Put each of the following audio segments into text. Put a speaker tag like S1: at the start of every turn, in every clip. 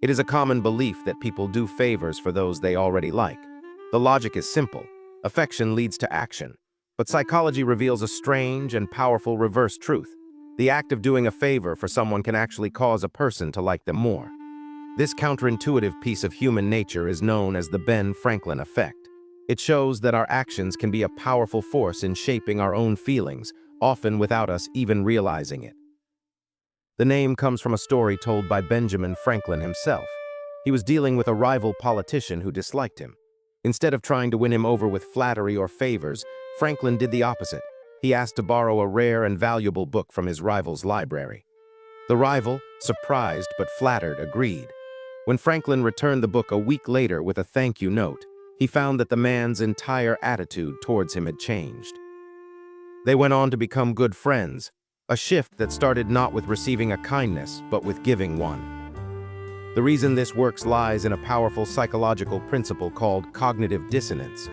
S1: It is a common belief that people do favors for those they already like. The logic is simple. Affection leads to action. But psychology reveals a strange and powerful reverse truth. The act of doing a favor for someone can actually cause a person to like them more. This counterintuitive piece of human nature is known as the Ben Franklin effect. It shows that our actions can be a powerful force in shaping our own feelings, often without us even realizing it. The name comes from a story told by Benjamin Franklin himself. He was dealing with a rival politician who disliked him. Instead of trying to win him over with flattery or favors, Franklin did the opposite. He asked to borrow a rare and valuable book from his rival's library. The rival, surprised but flattered, agreed. When Franklin returned the book a week later with a thank you note, he found that the man's entire attitude towards him had changed. They went on to become good friends, a shift that started not with receiving a kindness, but with giving one. The reason this works lies in a powerful psychological principle called cognitive dissonance.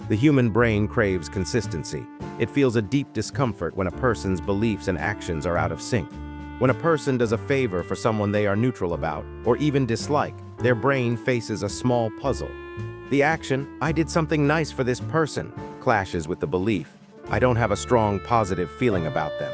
S1: The human brain craves consistency. It feels a deep discomfort when a person's beliefs and actions are out of sync. When a person does a favor for someone they are neutral about, or even dislike, their brain faces a small puzzle. The action, "I did something nice for this person," clashes with the belief, "I don't have a strong positive feeling about them."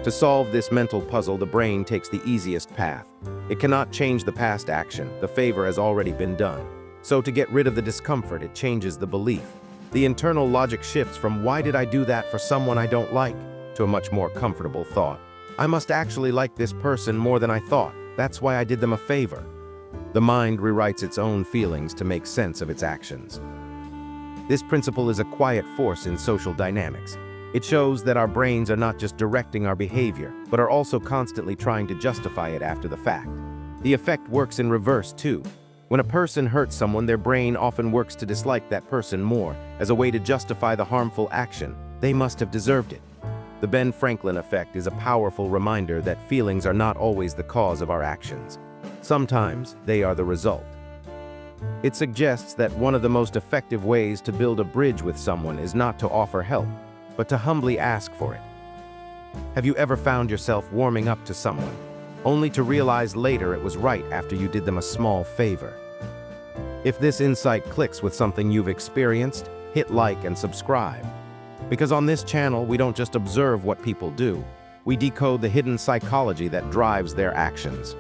S1: To solve this mental puzzle, the brain takes the easiest path. It cannot change the past action. The favor has already been done. So to get rid of the discomfort, it changes the belief. The internal logic shifts from "why did I do that for someone I don't like?" to a much more comfortable thought. "I must actually like this person more than I thought. That's why I did them a favor." The mind rewrites its own feelings to make sense of its actions. This principle is a quiet force in social dynamics. It shows that our brains are not just directing our behavior, but are also constantly trying to justify it after the fact. The effect works in reverse too. When a person hurts someone, their brain often works to dislike that person more, as a way to justify the harmful action. They must have deserved it. The Ben Franklin effect is a powerful reminder that feelings are not always the cause of our actions. Sometimes they are the result. It suggests that one of the most effective ways to build a bridge with someone is not to offer help, but to humbly ask for it. Have you ever found yourself warming up to someone, only to realize later it was right after you did them a small favor? If this insight clicks with something you've experienced, hit like and subscribe. Because on this channel, we don't just observe what people do, we decode the hidden psychology that drives their actions.